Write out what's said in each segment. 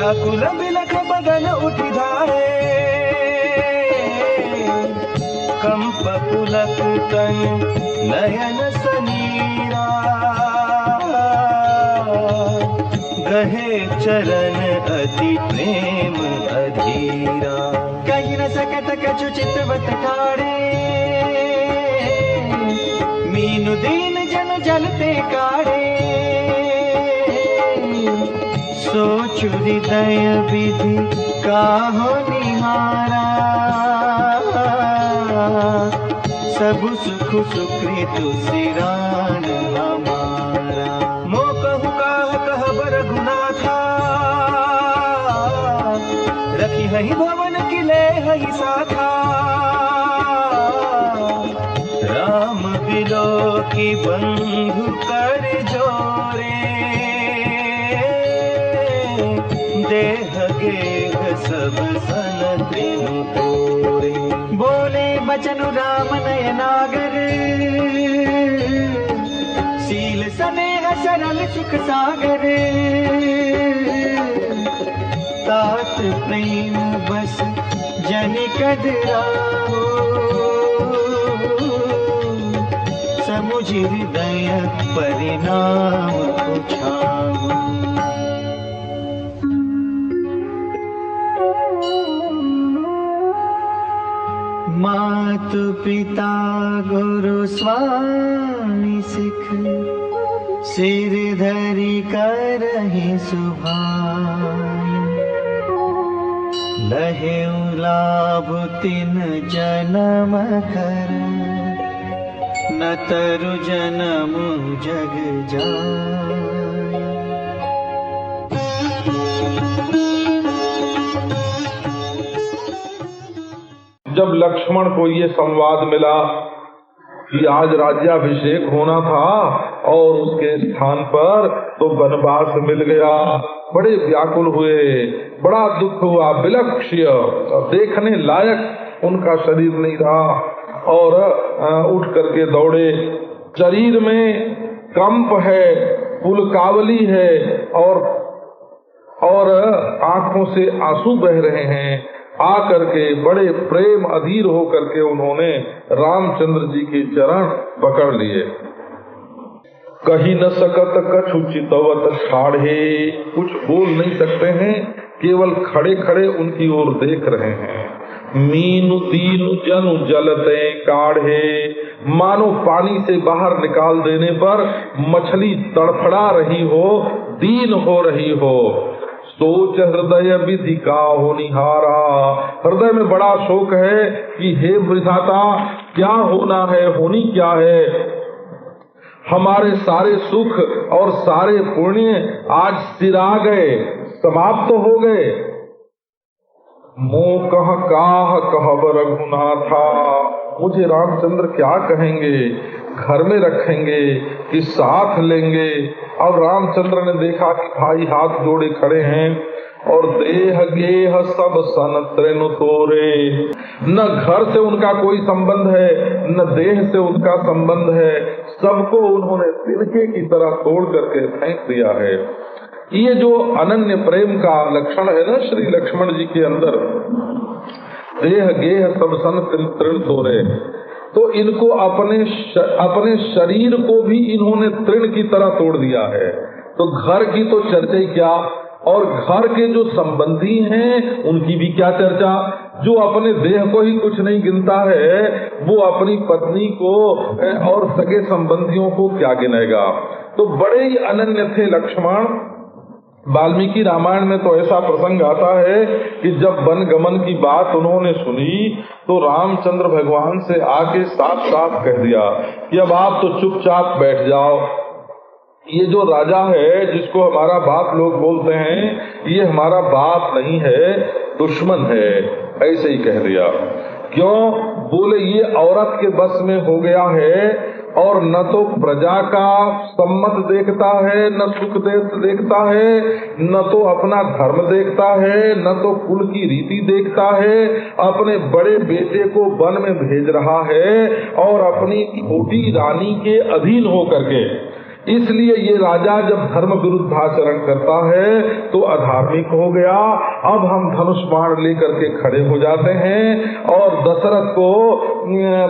व्याकुल बिलख बदन उठि धारे, कंप पुलक तन नयन सनीरा, गहे चरण अति प्रेम अधीरा। कहीं न सकत कछु चितवत ठाड़े, मीनु दीन जन जलते काढ़े, सोचु हृदय विधि काहो निहारा, सबु सुख सुकृत सिरान हमारा। मो कहु काह कहब रघुनाथा, रखी हहि भवन किले हहि साथा, राम बिलो की बंधु कर जोरे, देह गेह सब सन त्रिनु तोरे। बोले बचन राम नयनागर, शील स्नेह सरल सुख सागर, तात प्रेम बस जन कदराओ, समुझ हृदय परिणाम पुछाओ। मातु पिता गुरु स्वामी सिख, सिर धरि करहि सुभाई, लहेउ लाभ तिन जन्म कर, न तरु जन्म जग जाय। जब लक्ष्मण को ये संवाद मिला कि आज राज्याभिषेक होना था और उसके स्थान पर तो वनवास मिल गया, बड़े व्याकुल हुए, बड़ा दुख हुआ, विलक्ष्य, देखने लायक उनका शरीर नहीं रहा और उठ करके दौड़े। शरीर में कंप है, पुलकावली है और आंखों से आंसू बह रहे हैं। आकर के बड़े प्रेम अधीर हो करके उन्होंने रामचंद्र जी के चरण पकड़ लिए। कही न सकत कछु चितवत ठाढ़े, कुछ बोल नहीं सकते हैं, केवल खड़े खड़े उनकी ओर देख रहे हैं। मीनु दीनु जनु जलते काढ़े, मानो पानी से बाहर निकाल देने पर मछली तड़फड़ा रही हो, दीन हो रही हो। सोच हृदय विधि का हो निहारा, हृदय में बड़ा शोक है कि हे विधाता क्या होना है, होनी क्या है। हमारे सारे सुख और सारे पुण्य आज सिरा गए, समाप्त हो गए। मोह कह काह कहब रघुनाथा, मुझे रामचंद्र क्या कहेंगे, घर में रखेंगे कि साथ लेंगे। अब रामचंद्र ने देखा कि भाई हाथ जोड़े खड़े हैं और देह गेह सब सन त्रिनु तोरे, न घर से उनका कोई संबंध है न देह से उनका संबंध है, सबको उन्होंने तिनके की तरह तोड़ करके फेंक दिया है। ये जो अनन्य प्रेम का लक्षण है ना श्री लक्ष्मण जी के अंदर, देह गेह सब सन तृण तोरे, तो इनको अपने शरीर को भी इन्होंने तृण की तरह तोड़ दिया है। तो घर की तो चर्चा ही क्या, और घर के जो संबंधी हैं उनकी भी क्या चर्चा। जो अपने देह को ही कुछ नहीं गिनता है वो अपनी पत्नी को और सगे संबंधियों को क्या गिनेगा। तो बड़े ही अनन्य थे लक्ष्मण। वाल्मीकि रामायण में तो ऐसा प्रसंग आता है कि जब वन गमन की बात उन्होंने सुनी तो रामचंद्र भगवान से आके साफ साफ कह दिया कि अब आप तो चुपचाप बैठ जाओ, ये जो राजा है जिसको हमारा बाप लोग बोलते हैं ये हमारा बाप नहीं है, दुश्मन है, ऐसे ही कह दिया। क्यों? बोले ये औरत के बस में हो गया है और न तो प्रजा का सम्मत देखता है, न सुख देखता है, न तो अपना धर्म देखता है, न तो कुल की रीति देखता है। अपने बड़े बेटे को वन में भेज रहा है और अपनी छोटी रानी के अधीन हो करके इसलिए ये राजा जब धर्म विरुद्ध आचरण करता है तो अधार्मिक हो गया। अब हम धनुष बाण लेकर के खड़े हो जाते हैं और दशरथ को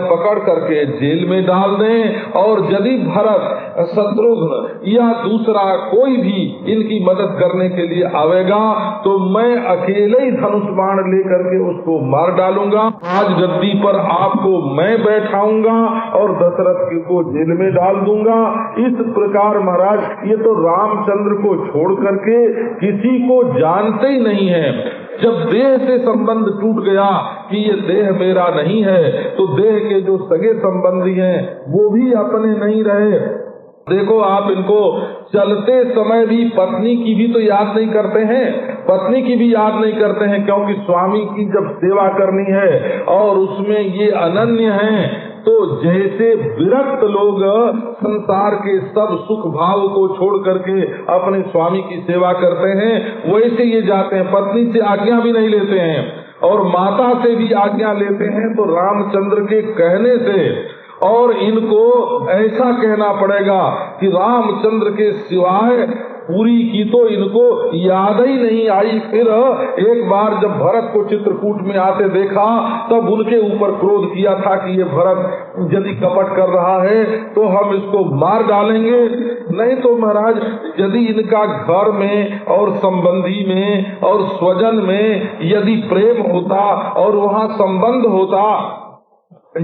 पकड़ करके जेल में डाल दें, और यदि भरत, शत्रुघ्न या दूसरा कोई भी इनकी मदद करने के लिए आवेगा तो मैं अकेले ही धनुष बाण लेकर के उसको मार डालूंगा। आज गद्दी पर आपको मैं बैठाऊंगा और दशरथ को जेल में डाल दूंगा। इस प्रकार महाराज ये तो रामचंद्र को छोड़ करके किसी को जानते ही नहीं है। जब देह से संबंध टूट गया कि ये देह मेरा नहीं है, तो देह के जो सगे संबंधी हैं वो भी अपने नहीं रहे। देखो आप इनको चलते समय भी पत्नी की भी तो याद नहीं करते हैं, पत्नी की भी याद नहीं करते हैं, क्योंकि स्वामी की जब सेवा करनी है और उसमें ये अनन्य हैं, तो जैसे विरक्त लोग संसार के सब सुख भाव को छोड़ करके अपने स्वामी की सेवा करते हैं, वैसे ये जाते हैं, पत्नी से आज्ञा भी नहीं लेते हैं और माता से भी आज्ञा लेते हैं। तो रामचंद्र के कहने से और इनको ऐसा कहना पड़ेगा कि रामचंद्र के सिवाय पूरी की तो इनको याद ही नहीं आई। फिर एक बार जब भरत को चित्रकूट में आते देखा तब उनके ऊपर क्रोध किया था कि ये भरत यदि कपट कर रहा है तो हम इसको मार डालेंगे। नहीं तो महाराज यदि इनका घर में और संबंधी में और स्वजन में यदि प्रेम होता और वहाँ संबंध होता,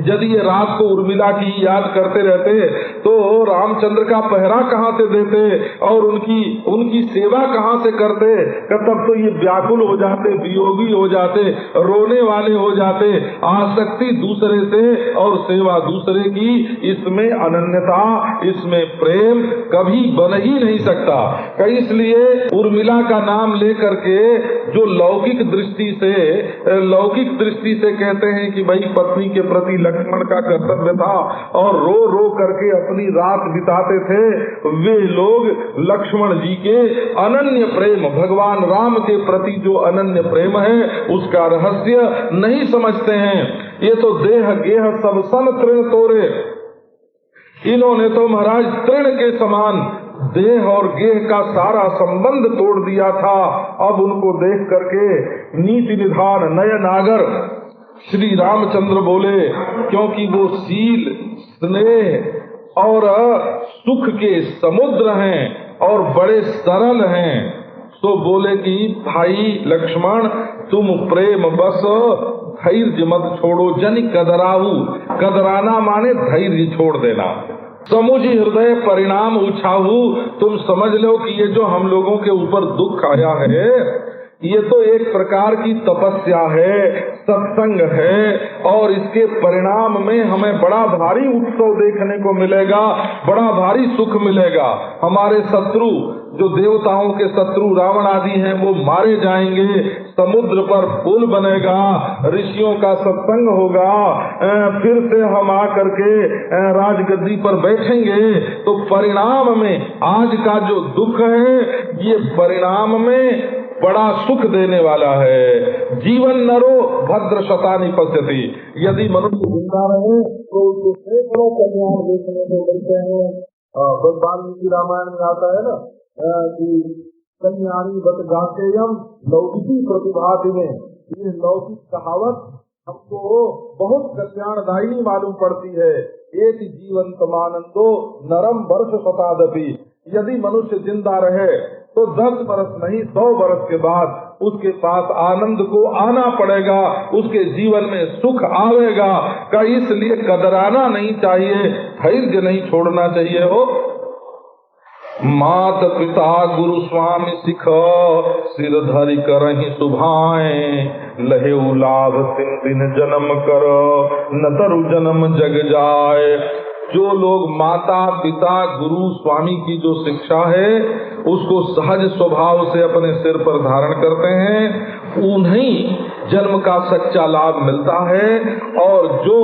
यदि ये रात को उर्मिला की याद करते रहते तो रामचंद्र का पहरा कहाँ से देते और उनकी सेवा कहाँ से करते। तब तो ये व्याकुल हो जाते, वियोगी हो जाते, रोने वाले हो जाते। आसक्ति दूसरे से और सेवा दूसरे की, इसमें अनन्यता, इसमें प्रेम कभी बन ही नहीं सकता। इसलिए उर्मिला का नाम लेकर के जो लौकिक दृष्टि से कहते हैं कि भाई पत्नी के प्रति लक्ष्मण का कर्तव्य था और रो रो करके अपनी रात बिताते थे, वे लोग लक्ष्मण जी के अनन्य प्रेम, भगवान राम के प्रति जो अनन्य प्रेम है उसका रहस्य नहीं समझते हैं। ये तो देह गेह सब सन तृण तोरे, इन्होंने तो महाराज तृण के समान देह और गेह का सारा संबंध तोड़ दिया था। अब उनको देख करके नीति निधान नयनागर श्री रामचंद्र बोले, क्योंकि वो शील, स्नेह और सुख के समुद्र हैं और बड़े सरल हैं, तो बोले कि भाई लक्ष्मण तुम प्रेम बस धैर्य मत छोड़ो, जन कदराहू, कदराना माने धैर्य छोड़ देना, समुझ हृदय परिणाम उछाहू, तुम समझ लो कि ये जो हम लोगों के ऊपर दुख आया है ये तो एक प्रकार की तपस्या है, सत्संग है, और इसके परिणाम में हमें बड़ा भारी उत्सव देखने को मिलेगा, बड़ा भारी सुख मिलेगा। हमारे शत्रु, जो देवताओं के शत्रु रावण आदि हैं, वो मारे जाएंगे, समुद्र पर पुल बनेगा, ऋषियों का सत्संग होगा, फिर से हम आकर के राजगद्दी पर बैठेंगे। तो परिणाम में आज का जो दुख है ये परिणाम में बड़ा सुख देने वाला है। जीवन नरो भद्र शतानि पश्यति, यदि मनुष्य जिंदा रहे तो उसको सैकड़ों कल्याण देखने को मिलते हैं। वाल्मीकि रामायण में आता है ना कि कल्याणी बत गातेयम लौकिकी प्रतिभाति में, ये लौकिक कहावत हमको बहुत कल्याणदायी मालूम पड़ती है। एक जीवन समानंदो नरम वर्ष शतादपि, यदि मनुष्य जिंदा रहे तो 10 वर्ष नहीं 100 वर्ष के बाद उसके पास आनंद को आना पड़ेगा, उसके जीवन में सुख आवेगा का, इसलिए कदराना नहीं चाहिए, धैर्य नहीं छोड़ना चाहिए। हो मात पिता गुरु स्वामी सिख, सिर धरि करहि सुभाए, लहे लाभ तिन दिन जन्म कर, न तरु जन्म जग जाए। जो लोग माता पिता गुरु स्वामी की जो शिक्षा है उसको सहज स्वभाव से अपने सिर पर धारण करते हैं, उन्हीं जन्म का सच्चा लाभ मिलता है, और जो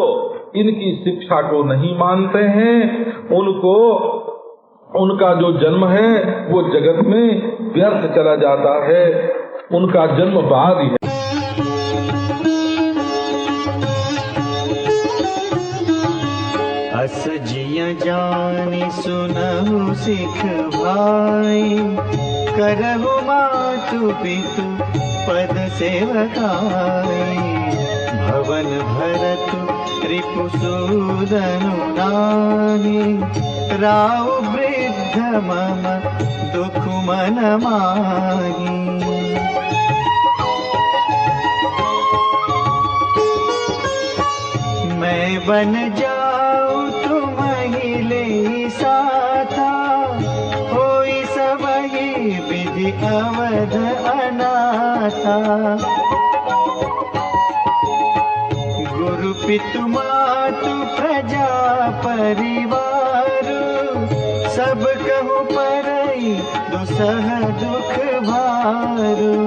इनकी शिक्षा को नहीं मानते हैं उनको उनका जो जन्म है वो जगत में व्यर्थ चला जाता है, उनका जन्म बाद ही है। अस जिया जानि सुनहु सिख भाई, करहु मातु पितु पद सेवकाई। भवन भरतु रिपुसूदनु नाहि, राउ वृद्ध मम दुख मन माही। मैं बन जाऊं तुम्हि ले साथा, होई सबहि विधि अवध अनाथा। गुरु पितु मातु प्रजा परिवार, सब कहु परई दुसह दुख भारू।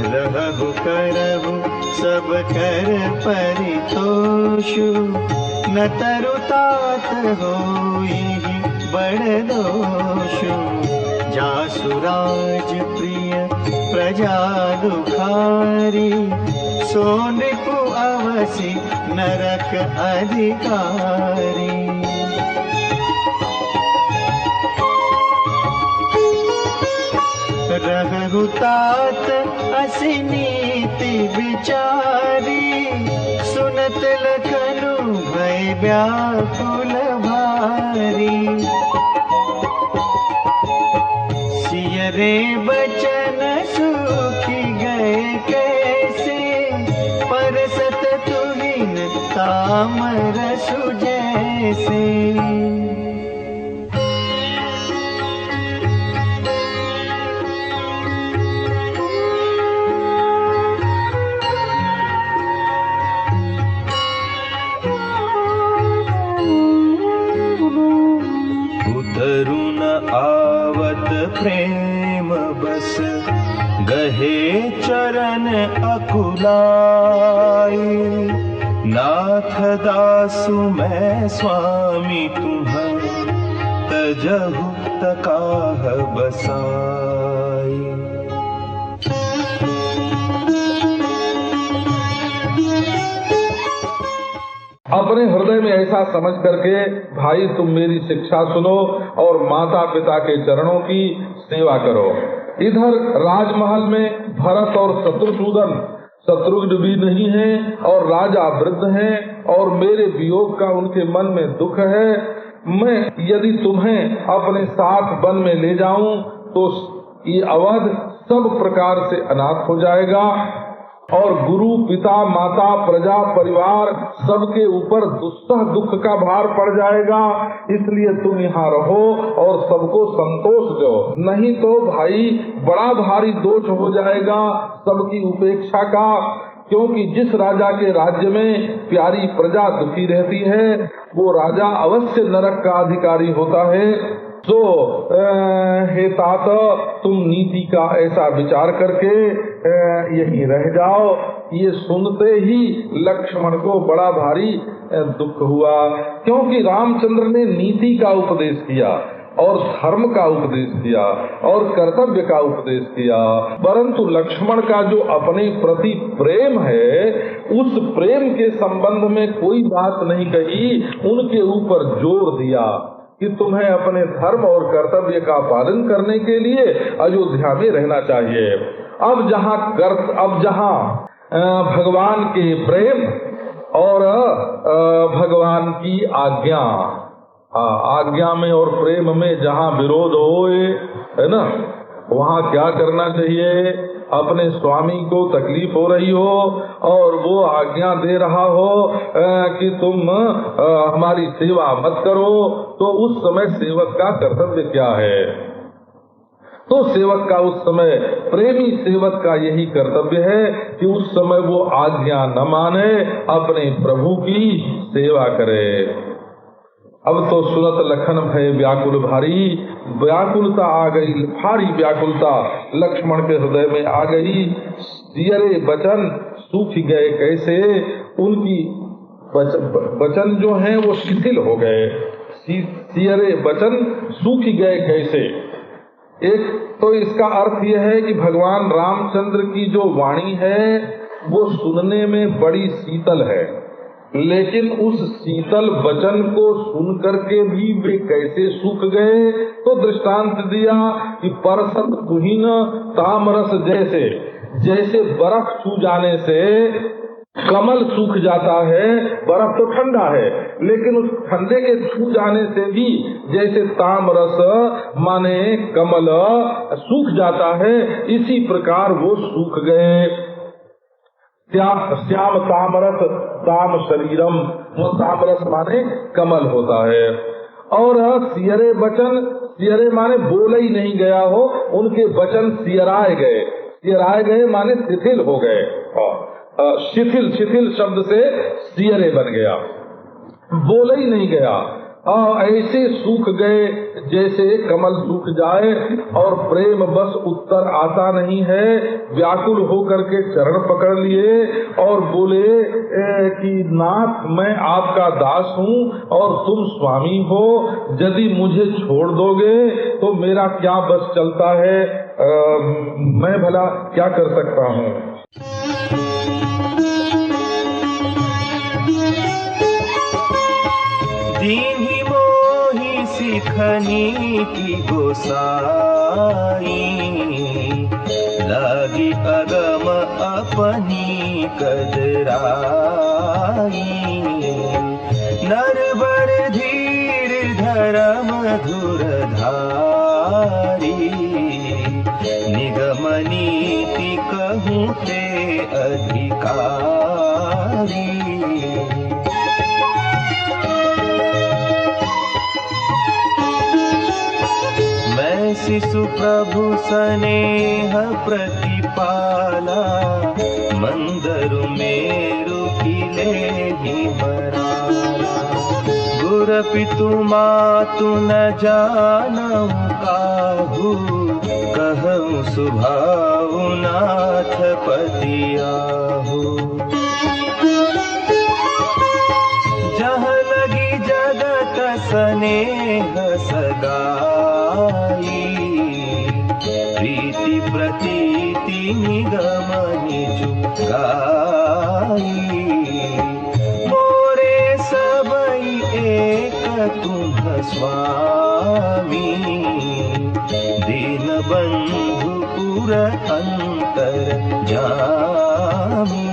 रहु करहु सब कर परितोषु, न तरु तात होई बड़ दोषु। जासु राज प्रिय प्रजा दुखारी, सो नृपु अवसि नरक अधिकारी। रहु तात असि नीति विचारी, सुनत लखनु भय व्याकुल भारी। सिय रे बचन सूखी गए कैसे, परसत तुहिन तामरसु जैसे। तरुण आवत प्रेम बस, गहे चरण अकुलाई। नाथ दासु मैं स्वामी तुम्ह, तजहु तकाह बसाई। अपने हृदय में ऐसा समझ करके भाई तुम मेरी शिक्षा सुनो और माता पिता के चरणों की सेवा करो। इधर राजमहल में भरत और शत्रुघ्न भी नहीं है और राजा वृद्ध हैं और मेरे वियोग का उनके मन में दुख है। मैं यदि तुम्हें अपने साथ वन में ले जाऊं तो ये अवध सब प्रकार से अनाथ हो जाएगा और गुरु पिता माता प्रजा परिवार सबके ऊपर दुस्सह दुख का भार पड़ जाएगा। इसलिए तुम यहाँ रहो और सबको संतोष दो, नहीं तो भाई बड़ा भारी दोष हो जाएगा सबकी उपेक्षा का। क्योंकि जिस राजा के राज्य में प्यारी प्रजा दुखी रहती है वो राजा अवश्य नरक का अधिकारी होता है। तो हे तात, तुम नीति का ऐसा विचार करके यहीं रह जाओ। ये सुनते ही लक्ष्मण को बड़ा भारी दुख हुआ, क्योंकि रामचंद्र ने नीति का उपदेश किया और धर्म का उपदेश किया और कर्तव्य का उपदेश किया, परंतु लक्ष्मण का जो अपने प्रति प्रेम है उस प्रेम के संबंध में कोई बात नहीं कही, उनके ऊपर जोर दिया कि तुम्हें अपने धर्म और कर्तव्य का पालन करने के लिए अयोध्या में रहना चाहिए। अब जहाँ भगवान के प्रेम और भगवान की आज्ञा में और प्रेम में जहाँ विरोध होए है ना, वहाँ क्या करना चाहिए? अपने स्वामी को तकलीफ हो रही हो और वो आज्ञा दे रहा हो कि तुम हमारी सेवा मत करो, तो उस समय सेवक का कर्तव्य क्या है? तो सेवक का उस समय, प्रेमी सेवक का यही कर्तव्य है कि उस समय वो आज्ञा न माने, अपने प्रभु की सेवा करे। अब तो सुनत लखन भय व्याकुल भारी, व्याकुलता आ गई, भारी व्याकुलता लक्ष्मण के हृदय में आ गई। सियरे बचन सूख गए कैसे, उनकी वचन जो हैं वो शिथिल हो गए। सियरे वचन सूख गए कैसे? एक तो इसका अर्थ यह है कि भगवान रामचंद्र की जो वाणी है वो सुनने में बड़ी शीतल है लेकिन उस शीतल वचन को सुन करके भी वे कैसे सूख गए? तो दृष्टांत दिया कि परसत कुहीन तामरस जैसे, जैसे बर्फ छू जाने से कमल सूख जाता है। बर्फ तो ठंडा है, लेकिन उस ठंडे के छू जाने से भी जैसे तामरस माने कमल सूख जाता है, इसी प्रकार वो सूख गए। श्याम तामरस ताम शरीरम, वो तामरस माने कमल होता है। और सियरे वचन, सियरे माने बोले ही नहीं गया हो, उनके वचन सियराए गए। सियराए गए माने शिथिल हो गए। शिथिल, शिथिल शब्द से सियरे बन गया, बोले ही नहीं गया। ऐसे सूख गए जैसे कमल सूख जाए और प्रेम बस उत्तर आता नहीं है। व्याकुल होकर के चरण पकड़ लिए और बोले कि नाथ मैं आपका दास हूँ और तुम स्वामी हो, यदि मुझे छोड़ दोगे तो मेरा क्या बस चलता है, मैं भला क्या कर सकता हूँ। दीन्ही मोहि सिखनी की गोसाई, लागी अगम अपनी कदराई। नरवर धीर धर्म धुर धारी, निगम नीति कहूँ ते अधिकारी। शिशु प्रभु स्नेह प्रतिपाला, मंदरु मेरु किले ही मराला। गुर पितु मातु न जानऊ काहू, कहूँ सुभाऊ नाथ पतियाहू। जहाँ लगी जगत स्नेह सगाई, प्रीति प्रतीति निगम निजुगाई। मोरे सबई एक तुम स्वामी, दीन बंधु पुर अंतर जामी।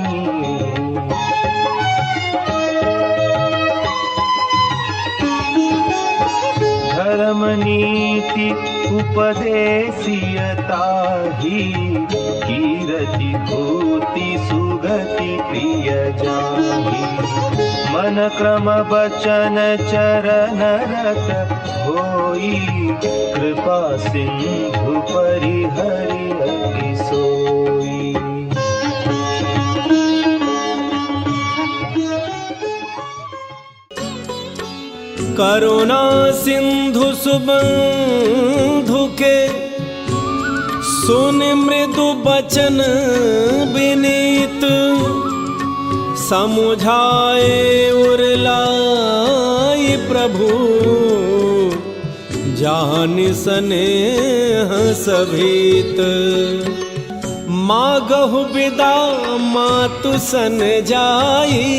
धर्म नीति उपदेशियताहि, कीरति भूति सुगति प्रिय जाहि। मन क्रम बचन चरण रत होई, कृपा सिंधु परिहरि अति सोई। करुणा सिंधु सुबंधु के, सुन मृदु बचन विनीत। समुझाए उरलाई प्रभु, जान स्नेह सभीत। मागहु विदा मातु सन जाई,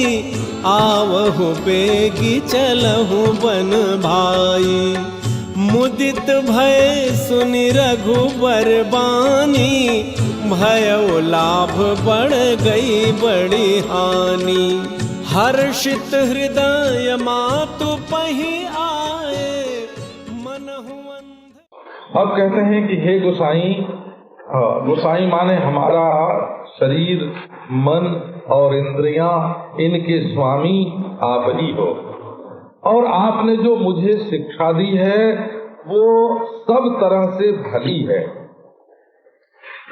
आवहु बेगी चलहु बन भाई। मुदित भय सुनि रघुबर बानी, भयो लाभ बढ़ गई बड़ी हानि। हर्षित हृदय मातु पही आए, मनहु अंध। अब कहते हैं कि हे गोसाई, गोसाई माने हमारा शरीर मन और इंद्रियां, इनके स्वामी आप ही हो। और आपने जो मुझे शिक्षा दी है वो सब तरह से भली है,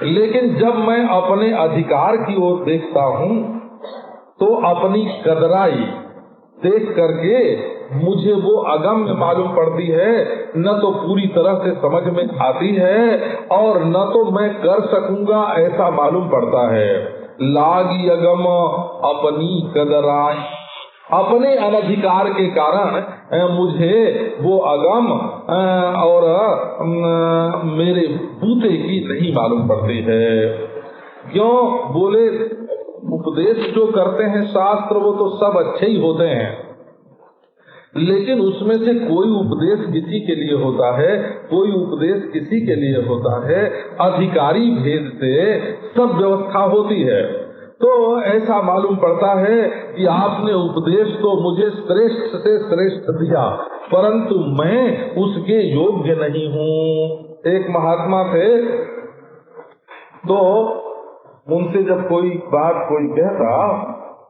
लेकिन जब मैं अपने अधिकार की ओर देखता हूँ तो अपनी कदराई देख करके मुझे वो अगम्य मालूम पड़ती है, न तो पूरी तरह से समझ में आती है और न तो मैं कर सकूंगा ऐसा मालूम पड़ता है। लागी अगम अपनी कदराई, अपने अनधिकार के कारण मुझे वो अगम और मेरे बूते की नहीं मालूम पड़ती है। क्यों? बोले उपदेश जो करते हैं शास्त्र वो तो सब अच्छे ही होते हैं, लेकिन उसमें से कोई उपदेश किसी के लिए होता है, कोई उपदेश किसी के लिए होता है, अधिकारी भेद से सब व्यवस्था होती है। तो ऐसा मालूम पड़ता है कि आपने उपदेश तो मुझे श्रेष्ठ से श्रेष्ठ दिया, परंतु मैं उसके योग्य नहीं हूँ। एक महात्मा थे, तो उनसे जब कोई बात कोई कहता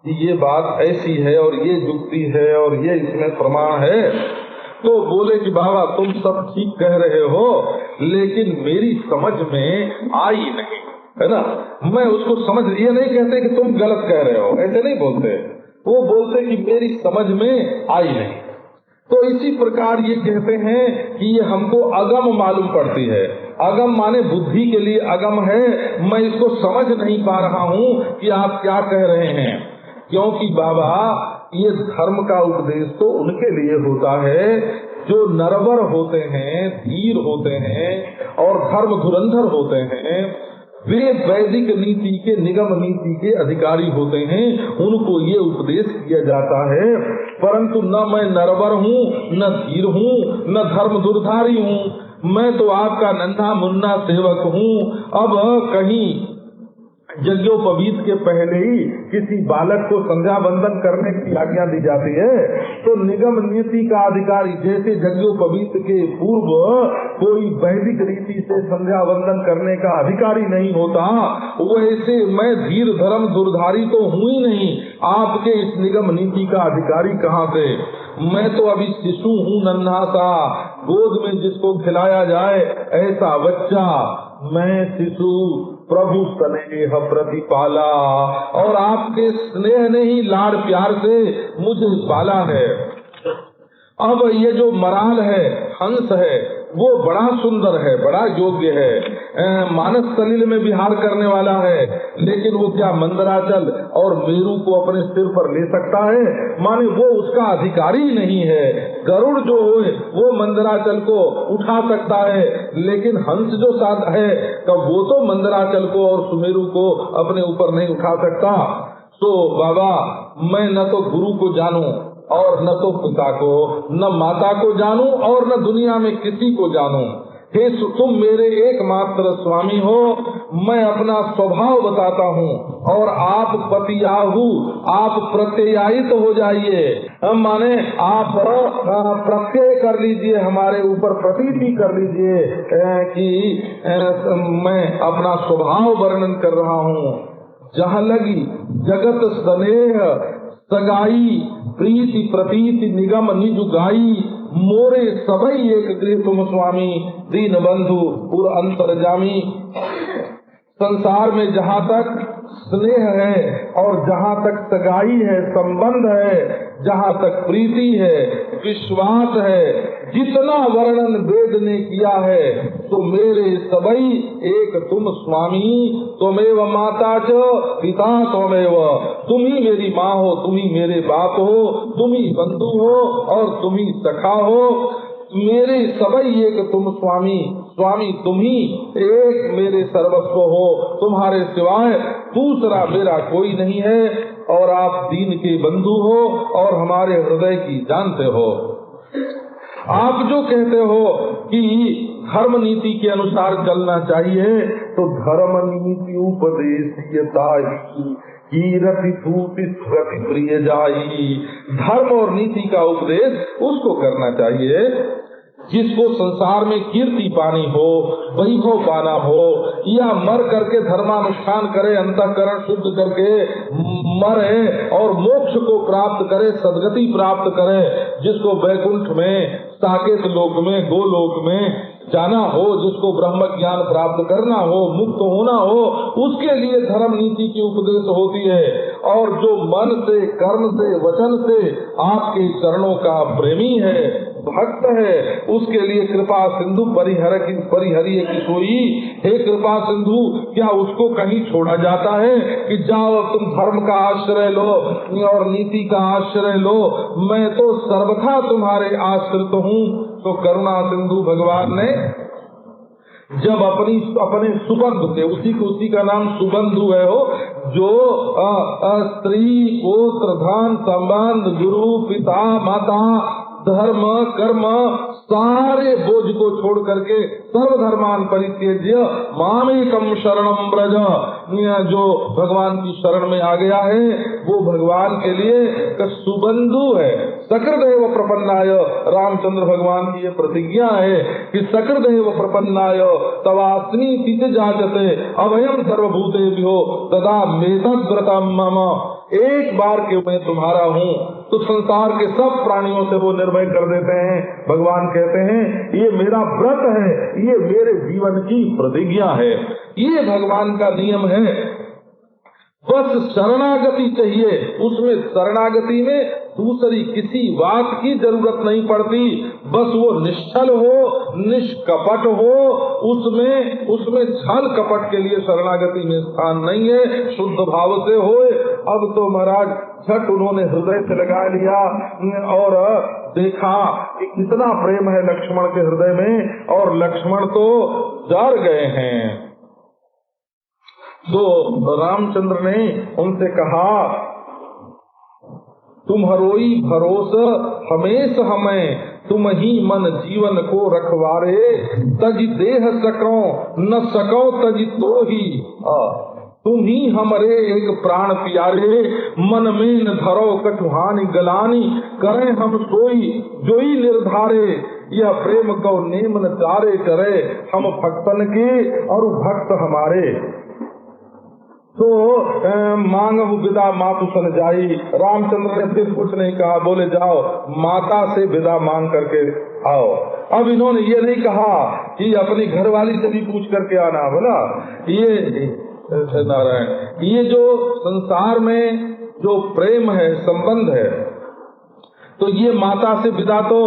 कि ये बात ऐसी है और ये जुक्ति है और ये इसमें प्रमाण है, तो बोले कि बाबा तुम सब ठीक कह रहे हो, लेकिन मेरी समझ में आई नहीं, है ना। मैं उसको समझ, ये नहीं कहते कि तुम गलत कह रहे हो, ऐसे नहीं बोलते, वो बोलते कि मेरी समझ में आई नहीं। तो इसी प्रकार ये कहते हैं कि ये हमको अगम मालूम पड़ती है। अगम माने बुद्धि के लिए अगम है, मैं इसको समझ नहीं पा रहा हूँ कि आप क्या कह रहे हैं। क्योंकि बाबा ये धर्म का उपदेश तो उनके लिए होता है जो नरवर होते हैं, धीर होते हैं और धर्म धुरंधर होते हैं। वे वैदिक नीति के, निगम नीति के अधिकारी होते हैं, उनको ये उपदेश किया जाता है। परंतु न मैं नरवर हूँ, न धीर हूँ, न धर्म दुर्धारी हूँ, मैं तो आपका नन्हा मुन्ना सेवक हूँ। अब कहीं यज्ञोपवीत के पहले ही किसी बालक को संध्या वंदन करने की आज्ञा दी जाती है, तो निगम नीति का अधिकारी जैसे यज्ञोपवीत के पूर्व कोई वैदिक रीति से संध्या वंदन करने का अधिकारी नहीं होता, वैसे मैं धीर धर्म दुर्धारी तो हूँ ही नहीं, आपके इस निगम नीति का अधिकारी कहाँ से। मैं तो अभी शिशु हूँ, नन्हा सा, गोद में जिसको खिलाया जाए ऐसा बच्चा। मैं शिशु प्रभु स्नेह प्रतिपाला, और आपके स्नेह ने ही लाड़ प्यार से मुझे पाला है। अब ये जो मराल है, हंस है, वो बड़ा सुंदर है, बड़ा योग्य है, मानस सलील में विहार करने वाला है, लेकिन वो क्या मंदराचल और मेरू को अपने सिर पर ले सकता है? माने वो उसका अधिकारी नहीं है। गरुड़ जो है वो मंदराचल को उठा सकता है, लेकिन हंस जो साथ है तब वो तो मंदराचल को और सुमेरु को अपने ऊपर नहीं उठा सकता। तो बाबा मैं न तो गुरु को जानूं और न तो पिता को, न माता को जानूं और न दुनिया में किसी को जानूं। हे तुम मेरे एकमात्र स्वामी हो, मैं अपना स्वभाव बताता हूँ और आप पतियाहू, आप प्रत्ययायित हो जाइए। माने आप प्रत्यय कर लीजिए, हमारे ऊपर प्रतीति कर लीजिए कि मैं अपना स्वभाव वर्णन कर रहा हूँ। जहाँ लगी जगत स्नेह सगाई, प्रीति प्रतीति निगम निज गाई, मोरे सबई एक गृह तुम स्वामी, दीन बंधु पुर अंतर्जामी। संसार में जहाँ तक स्नेह है और जहाँ तक सगाई है, संबंध है, जहाँ तक प्रीति है, विश्वास है, जितना वर्णन वेद ने किया है, तो मेरे सबई एक तुम स्वामी, तुमेव माता च पिता त्वमेव, तुम ही मेरी माँ हो, तुम ही मेरे बाप हो, तुम ही बंधु हो और तुम ही सखा हो। मेरे सबई एक तुम स्वामी, स्वामी तुम ही एक मेरे सर्वस्व हो, तुम्हारे सिवाय दूसरा मेरा कोई नहीं है, और आप दीन के बंधु हो और हमारे हृदय की जानते हो। आप जो कहते हो कि धर्म नीति के अनुसार चलना चाहिए, तो धर्म नीति उपदेशीयता कीरति भूति स्मृति प्रिय जाई। धर्म और नीति का उपदेश उसको करना चाहिए जिसको संसार में कीर्ति पानी हो, वैभव पाना हो, या मर करके धर्मानुष्ठान करे, अंतःकरण शुद्ध करके मरे और मोक्ष को प्राप्त करे, सदगति प्राप्त करे, जिसको वैकुंठ में, साकेत लोक में, गोलोक में जाना हो, जिसको ब्रह्म ज्ञान प्राप्त करना हो, मुक्त होना हो, उसके लिए धर्म नीति की उपदेश होती है। और जो मन से, कर्म से, वचन से आपके चरणों का प्रेमी है, भक्त है, उसके लिए कृपा सिंधु परिहरिय की सोई। हे कृपा सिंधु, क्या उसको कहीं छोड़ा जाता है कि जाओ तुम धर्म का आश्रय लो और नीति का आश्रय लो, मैं तो सर्वथा तुम्हारे आश्रित हूँ। तो करुणा सिंधु भगवान ने जब अपने सुबंधु के, उसी का नाम सुबंधु है हो, जो स्त्री पुत्र धन संबंध गुरु पिता माता धर्म कर्म सारे बोझ को छोड़ करके सर्वधर्मान परित्यज्य मामेकम शरणम ब्रज, जो भगवान की शरण में आ गया है वो भगवान के लिए सुबंधु है। सकृदेव प्रपन्नाय, रामचंद्र भगवान की ये प्रतिज्ञा है कि सकृदेव प्रपन्नाय तवास्मी पिच जाचते अभयम सर्वभूतेभ्यो तदा मेतद्व्रतम मम। एक बार के मैं तुम्हारा हूँ तो संसार के सब प्राणियों से वो निर्भय कर देते हैं। भगवान कहते हैं ये मेरा व्रत है, ये मेरे जीवन की प्रतिज्ञा है, ये भगवान का नियम है। बस शरणागति चाहिए, उसमें शरणागति में दूसरी किसी बात की जरूरत नहीं पड़ती। बस वो निश्चल हो, निष्कपट हो, उसमें छल कपट के लिए शरणागति में स्थान नहीं है, शुद्ध भाव से होए। अब तो महाराज झट उन्होंने हृदय से लगा लिया और देखा कि कितना प्रेम है लक्ष्मण के हृदय में, और लक्ष्मण तो डर गए हैं। तो रामचंद्र ने उनसे कहा तुम्हारोई भरोसा हमेश हमें, तुम ही मन जीवन को रखवारे, तज देह सको न सको तज तो ही, तुम ही हमारे एक प्राण प्यारे, मन में न धरो कटुहानी गलानी, करें हम सोई जोई निर्धारे, यह प्रेम को नेम न चारे करे, हम भक्तन के और भक्त हमारे। तो मांगहु विदा मातु सन जाई, रामचंद्र ने फिर कुछ नहीं कहा, बोले जाओ माता से विदा मांग करके आओ। अब इन्होंने ये नहीं कहा कि अपनी घरवाली से भी पूछ करके आना, बोला ये नारायण, ये जो संसार में जो प्रेम है संबंध है, तो ये माता से विदा तो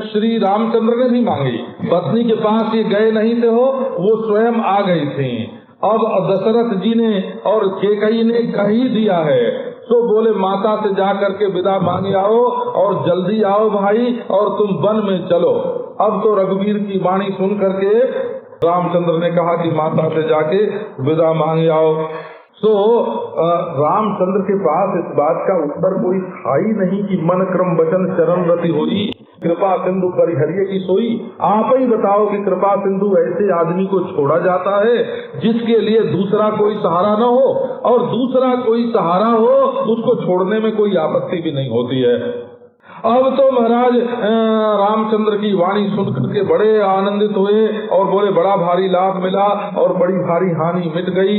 श्री रामचंद्र ने भी मांगी। पत्नी के पास ये गए नहीं थे, हो वो स्वयं आ गई थी। अब दशरथ जी ने और कैकेयी ने कह ही दिया है, तो बोले माता से जा करके विदा मांगे आओ और जल्दी आओ भाई, और तुम वन में चलो। अब तो रघुवीर की वाणी सुन करके रामचंद्र ने कहा कि माता से जाके विदा मांगे आओ। तो रामचंद्र के पास इस बात का उत्तर कोई था ही नहीं कि मन क्रम वचन चरण रति होई, कृपा सिंधु परिहरिये की सोई। आप ही बताओ कि कृपा सिंधु ऐसे आदमी को छोड़ा जाता है जिसके लिए दूसरा कोई सहारा न हो, और दूसरा कोई सहारा हो उसको छोड़ने में कोई आपत्ति भी नहीं होती है। अब तो महाराज रामचंद्र की वाणी सुनकर के बड़े आनंदित हुए और बोले बड़ा भारी लाभ मिला और बड़ी भारी हानि मिट गई।